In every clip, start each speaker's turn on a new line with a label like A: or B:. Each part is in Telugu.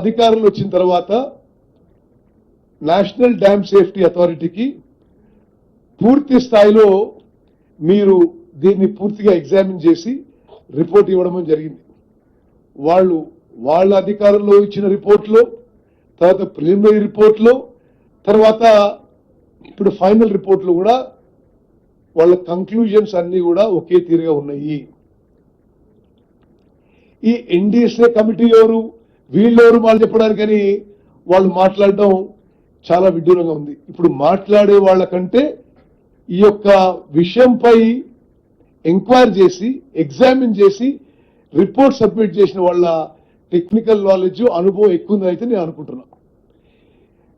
A: అధికారులు వచ్చిన తర్వాత నేషనల్ డ్యామ్ సేఫ్టీ అథారిటీకి పూర్తి స్థాయిలో మీరు దీన్ని పూర్తిగా ఎగ్జామిన్ చేసి రిపోర్ట్ ఇవ్వడం జరిగింది. వాళ్ళ అధికారంలో ఇచ్చిన రిపోర్ట్లో, తర్వాత ప్రిలిమినరీ రిపోర్ట్లో, తర్వాత ఇప్పుడు ఫైనల్ రిపోర్ట్లో కూడా వాళ్ళ కంక్లూజన్స్ అన్ని కూడా ఒకే తీరుగా ఉన్నాయి. ఈ ఎన్డీఎస్ఏ కమిటీ ఎవరు, వీళ్ళెవరు వాళ్ళు చెప్పడానికని వాళ్ళు మాట్లాడడం చాలా విడ్డూరంగా ఉంది. ఇప్పుడు మాట్లాడే వాళ్ళకంటే ఈ యొక్క విషయంపై ఎంక్వైరీ చేసి ఎగ్జామిన్ చేసి రిపోర్ట్ సబ్మిట్ చేసిన వాళ్ళ టెక్నికల్ నాలెడ్జ్ అనుభవం ఎక్కువ ఉందని అయితే నేను అనుకుంటున్నా.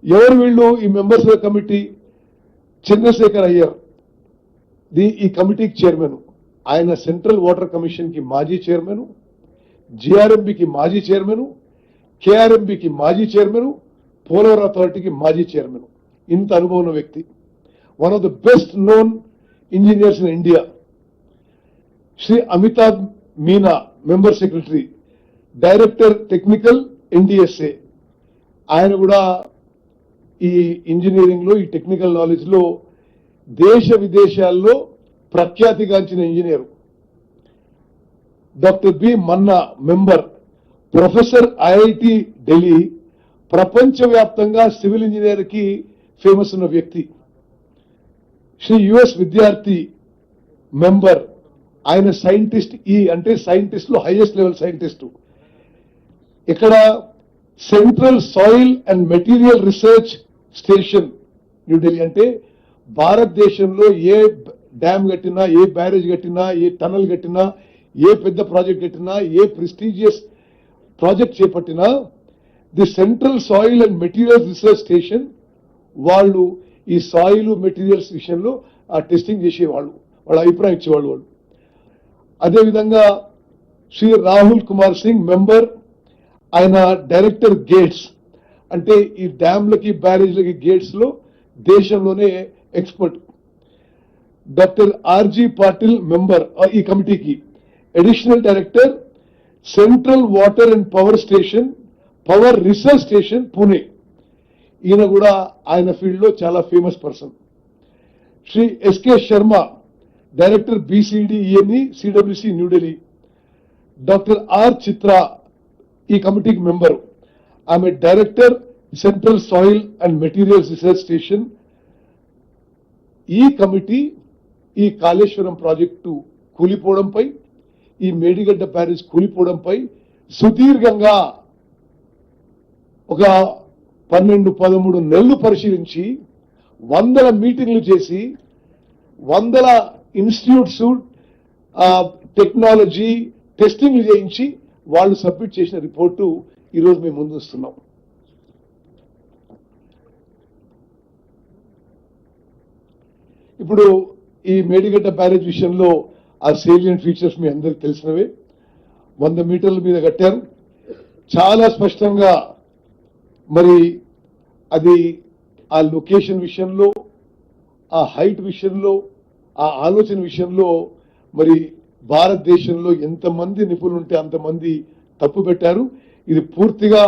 A: ఎవరు వీళ్ళు? ఈ members of committee Chandrasekhar Iyer ఈ కమిటీకి చైర్మన్. ఆయన సెంట్రల్ వాటర్ కమిషన్ కి మాజీ చైర్మన్, జిఆర్ఎంబికి మాజీ చైర్మన్, కేఆర్ఎంబికి మాజీ చైర్మన్, పోలవరం అథారిటీకి మాజీ చైర్మన్. ఇంత అనుభవం ఉన్న వ్యక్తి, one of the best known engineers in India. Shri Amitabh Meena, member secretary, director technical NDSA. ఆయన కూడా ఈ ఇంజనీరింగ్ లో, ఈ టెక్నికల్ నాలెడ్జ్ లో దేశ విదేశాల్లో ప్రఖ్యాతిగాంచిన ఇంజనీర్. డాక్టర్ బి మన్నా, మెంబర్, ప్రొఫెసర్ ఐఐటి ఢిల్లీ, ప్రపంచవ్యాప్తంగా సివిల్ ఇంజనీర్ కి ఫేమస్ ఉన్న వ్యక్తి. శ్రీ యుఎస్ విద్యార్థి, మెంబర్. ఆయన సైంటిస్ట్, అంటే సైంటిస్ట్ లో హైయెస్ట్ లెవెల్ సైంటిస్ట్. ఇక్కడ central soil and material research station New Delhi. అంటే భారతదేశంలో ఏ డ్యామ్ కట్టినా, ఏ బ్యారేజ్ కట్టినా, ఏ టనల్ కట్టినా, ఏ పెద్ద ప్రాజెక్ట్ కట్టినా, ఏ ప్రెస్టీజియస్ ప్రాజెక్ట్ చేపట్టినా the central soil and materials research station వాళ్ళు ఈ సాయిల్ మెటీరియల్స్ విషయంలో ఆ టెస్టింగ్ చేసేవాళ్ళు, వాళ్ళ అభిప్రాయం ఇచ్చేవాళ్ళు వాళ్ళు. అదేవిధంగా శ్రీ రాహుల్ కుమార్ సింగ్, మెంబర్. ఆయన డైరెక్టర్ గేట్స్, అంటే ఈ డ్యామ్లకి బ్యారేజ్లకి గేట్స్ లో దేశంలోనే expert. Doctor RG Patil, member ఈ కమిటీకి, additional director central water and power station, power research station, Pune. ఈయన కూడా ఆయన ఫీల్డ్ లో చాలా famous person. Shri SK Sharma, director BCDENE, CWC, New Delhi. Doctor R Chitra ఈ కమిటీకి మెంబర్. ఆమె director central soil and materials research station. ఈ కమిటీ ఈ కాళేశ్వరం ప్రాజెక్టు కూలిపోవడంపై, ఈ మేడిగడ్డ బ్యారేజ్ కూలిపోవడంపై సుదీర్ఘంగా ఒక 12-13 నెలలు పరిశీలించి, వందల మీటింగ్లు చేసి, వందల ఇన్స్టిట్యూట్స్ టెక్నాలజీ టెస్టింగ్లు చేయించి వాళ్ళు సబ్మిట్ చేసిన రిపోర్టు ఈరోజు మేము ముందు వస్తున్నాం. ఇప్పుడు ఈ మేడిగడ్డ బ్యారేజ్ విషయంలో ఆ సేలియెంట్ ఫీచర్స్ మీ అందరికి తెలిసినవే. 100 మీటర్ల మీద కట్టారు. చాలా స్పష్టంగా మరి అది ఆ లొకేషన్ విషయంలో, ఆ హైట్ విషయంలో, ఆ ఆలోచన విషయంలో మరి భారతదేశంలో ఎంతమంది నిపుణులు ఉంటే అంతమంది తప్పు పెట్టారు. ఇది పూర్తిగా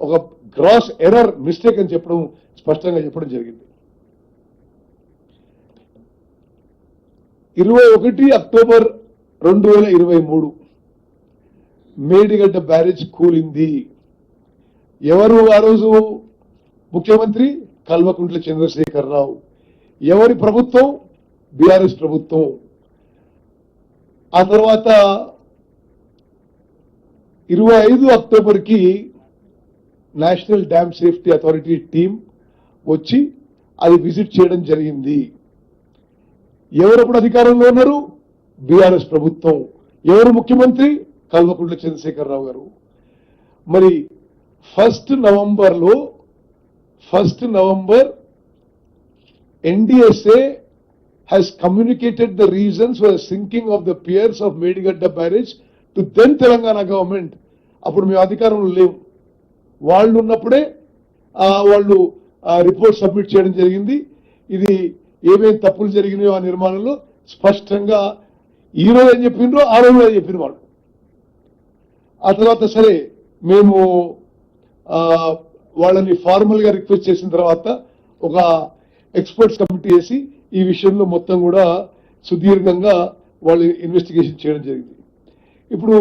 A: ఒక గ్రాస్ ఎర్రర్, మిస్టేక్ అని చెప్పడం, స్పష్టంగా చెప్పడం జరిగింది. 21 అక్టోబర్ 2023 మేడిగడ్డ బ్యారేజ్ కూలింది. ఎవరు ఆ రోజు ముఖ్యమంత్రి? కల్వకుంట్ల చంద్రశేఖరరావు. ఎవరి ప్రభుత్వం? బీఆర్ఎస్ ప్రభుత్వం. ఆ తర్వాత 25 అక్టోబర్కి national dam safety authority team వచ్చి అది విజిట్ చేయడం జరిగింది. ఎవరప్పుడు అధికారంలో ఉన్నారు? బీఆర్ఎస్ ప్రభుత్వం. ఎవరు ముఖ్యమంత్రి? కల్వకుంట్ల చంద్రశేఖరరావు గారు. మరి 1 November NDSA has communicated the reasons for the sinking of the piers of Medigadda barrage to then Telangana government. అప్పుడు మేము అధికారంలో లేవు. వాళ్ళు ఉన్నప్పుడే వాళ్ళు రిపోర్ట్ సబ్మిట్ చేయడం జరిగింది. ఇది ఏమేమి తప్పులు జరిగినాయో ఆ నిర్మాణంలో స్పష్టంగా ఈ రోజు ఏం చెప్పిండ్రో ఆ రోజు చెప్పిన వాళ్ళు. ఆ తర్వాత సరే మేము వాళ్ళని ఫార్మల్ గా రిక్వెస్ట్ చేసిన తర్వాత ఒక ఎక్స్పర్ట్స్ కమిటీ వేసి ఈ విషయంలో మొత్తం కూడా సుదీర్ఘంగా వాళ్ళు ఇన్వెస్టిగేషన్ చేయడం జరిగింది. ఇప్పుడు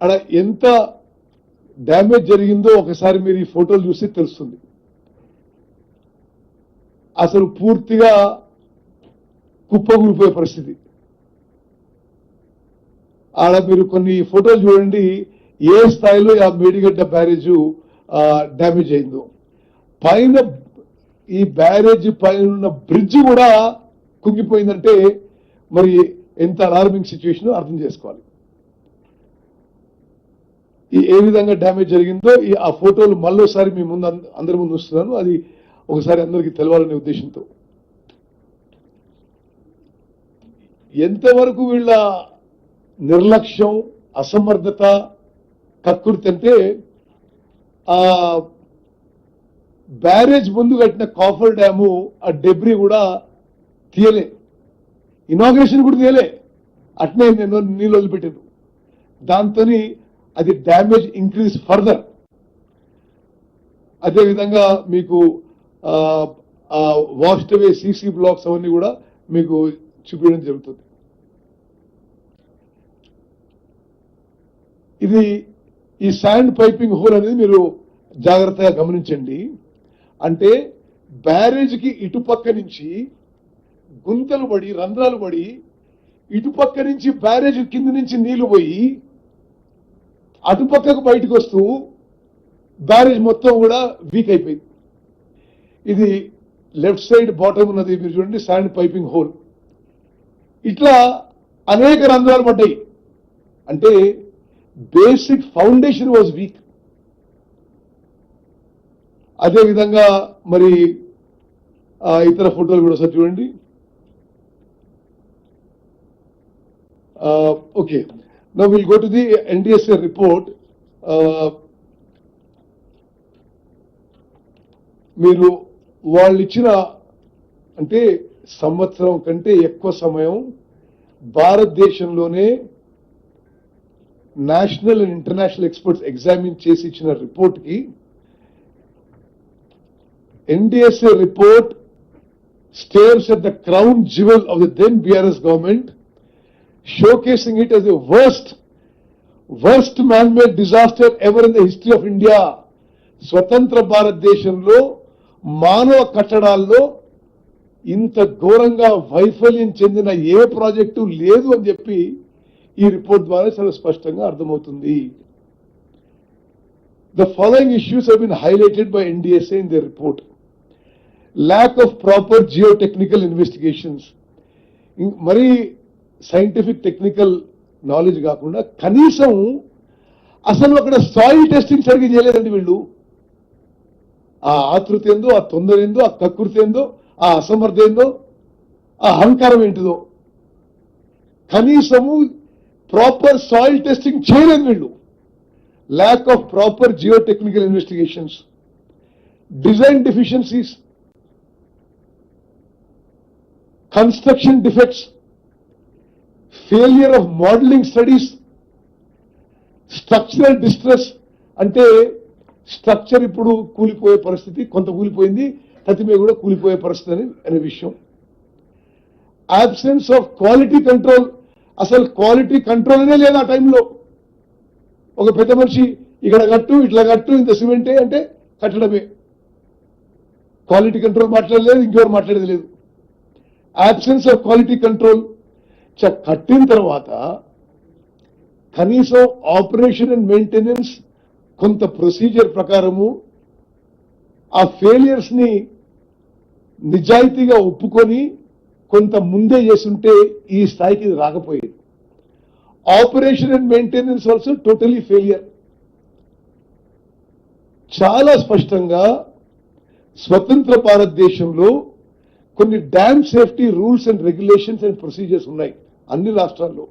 A: అక్కడ ఎంత డ్యామేజ్ జరిగిందో ఒకసారి మీరు ఈ ఫోటోలు చూస్తే తెలుస్తుంది. అసలు పూర్తిగా కుప్పకూలిపోయే పరిస్థితి. ఆడ మీరు కొన్ని ఫోటోలు చూడండి, ఏ స్థాయిలో ఆ మేడిగడ్డ బ్యారేజ్ డ్యామేజ్ అయిందో. పైన ఈ బ్యారేజ్ పైన ఉన్న బ్రిడ్జ్ కూడా కుంగిపోయిందంటే మరి ఎంత అలార్మింగ్ సిచ్యువేషన్ అర్థం చేసుకోవాలి. ఏ విధంగా డ్యామేజ్ జరిగిందో ఆ ఫోటోలు మళ్ళోసారి మీ ముందు అందరి ముందు వస్తున్నాను. అది ఒకసారి అందరికీ తెలవాలనే ఉద్దేశంతో. ఎంతవరకు వీళ్ళ నిర్లక్ష్యం, అసమర్థత, కక్కుర్తి అంటే ఆ బ్యారేజ్ ముందు కట్టిన కాఫర్ డ్యాము ఆ డెబ్రీ కూడా తీయలే, ఇనాగ్రేషన్ కూడా తీయలే, అట్నే నేను నీళ్ళు వదిలిపెట్టాను. దాంతో అది డ్యామేజ్ ఇంక్రీజ్ ఫర్దర్. అదేవిధంగా మీకు వాష్డ్ అవే సీసీ బ్లాక్స్ అవన్నీ కూడా మీకు చూపించడం జరుగుతుంది. ఇది ఈ శాండ్ పైపింగ్ హోల్ అనేది మీరు జాగ్రత్తగా గమనించండి. అంటే బ్యారేజ్కి ఇటుపక్క నుంచి గుంతలు పడి, రంధ్రాలు పడి, ఇటుపక్క నుంచి బ్యారేజ్ కింద నుంచి నీళ్లు పోయి అటుపక్కకు బయటకు వస్తూ బ్యారేజ్ మొత్తం కూడా వీక్ అయిపోయింది. ఇది లెఫ్ట్ సైడ్ బాటమ్ ఉన్నది మీరు చూడండి, శాండ్ పైపింగ్ హోల్. ఇట్లా అనేక రంధ్రాలు పడ్డాయి. అంటే బేసిక్ ఫౌండేషన్ వాజ్ వీక్. అదేవిధంగా మరి ఇతర ఫోటోలు కూడా ఒకసారి చూడండి. Okay, now will go to the NDSA report. మీరు వాళ్ళు ఇచ్చిన అంటే సంవత్సరం కంటే ఎక్కువ సమయం భారతదేశంలోనే national and international experts examine చేసి ఇచ్చిన రిపోర్ట్ కి NDSA report stares at the crown jewel of the then BRS government, showcasing it as the worst man-made disaster ever in the history of India. స్వతంత్ర భారతదేశంలో మానవ కట్టడాల్లో ఇంత ఘోరంగా వైఫల్యం చెందిన ఏ ప్రాజెక్టు లేదు అని చెప్పి ఈ రిపోర్ట్ ద్వారా చాలా స్పష్టంగా అర్థమవుతుంది. The following issues have been highlighted by NDSA in their report. Lack of proper geotechnical investigations. మరి సైంటిఫిక్ టెక్నికల్ నాలెడ్జ్ కాకుండా కనీసం అసలు అక్కడ సాయిల్ టెస్టింగ్ సరిగ్గా చేయలేదండి వీళ్ళు. ఆ ఆతృత ఏందో, ఆ తొందర ఏందో, ఆ కకృతి ఏందో, ఆ అసమర్థ ఏందో, ఆ అహంకారం ఏంటిదో, కనీసము ప్రాపర్ సాయిల్ టెస్టింగ్ చేయలేదు వీళ్ళు. Lack of proper geotechnical investigations, design deficiencies, construction defects, failure of modeling studies, structural distress. అంటే స్ట్రక్చర్ ఇప్పుడు కూలిపోయే పరిస్థితి, కొంత కూలిపోయింది, ప్రతిమే కూడా కూలిపోయే పరిస్థితి అనే విషయం. absence of quality control, అసలు క్వాలిటీ కంట్రోల్ అనే లేదు ఆ టైంలో. ఒక పెద్ద మనిషి ఇక్కడ కట్టు, ఇట్లా కట్టు, ఇంత సిమెంటే అంటే కట్టడమే. క్వాలిటీ కంట్రోల్ మాట్లాడలేదు, ఇంకెవరు మాట్లాడేది లేదు. absence of quality control. కట్టిన తర్వాత కనీసం ఆపరేషన్ అండ్ మెయింటెనెన్స్ కొంత ప్రొసీజర్ ప్రకారము ఆ ఫెయిలియర్స్ ని నిజాయితీగా ఒప్పుకొని కొంత ముందే చేస్తుంటే ఈ స్థాయికి రాకపోయేది. Operation and maintenance also totally failure. చాలా స్పష్టంగా స్వతంత్ర భారతదేశంలో కొన్ని dam safety rules and regulations and procedures ఉన్నాయి అన్ని రాష్ట్రాల్లో.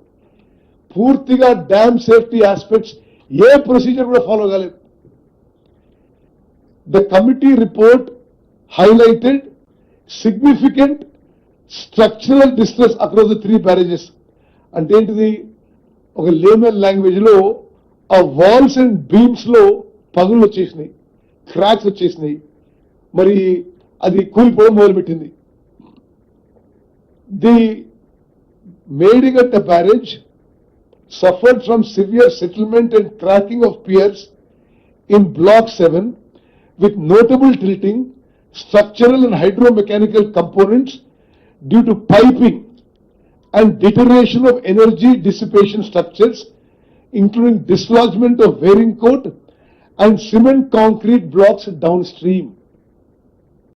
A: పూర్తిగా డ్యామ్ సేఫ్టీ ఆస్పెక్ట్స్ ఏ ప్రొసీజర్ కూడా ఫాలో కాలేదు. The committee report highlighted significant structural distress across the 3 barrages. అంటే ఏంటిది, ఒక లేమన్ లాంగ్వేజ్ లో ఆ వాల్స్ అండ్ బీమ్స్ లో పగుళ్ళు వచ్చేసినాయి, క్రాక్స్ వచ్చేసినాయి, మరి అది కూలిపోవడం మొదలుపెట్టింది. The Medigadda barrage suffered from severe settlement and cracking of piers in Block 7 with notable tilting, structural and hydromechanical components due to piping and deterioration of energy dissipation structures, including dislodgement of wearing cord and cement concrete blocks downstream.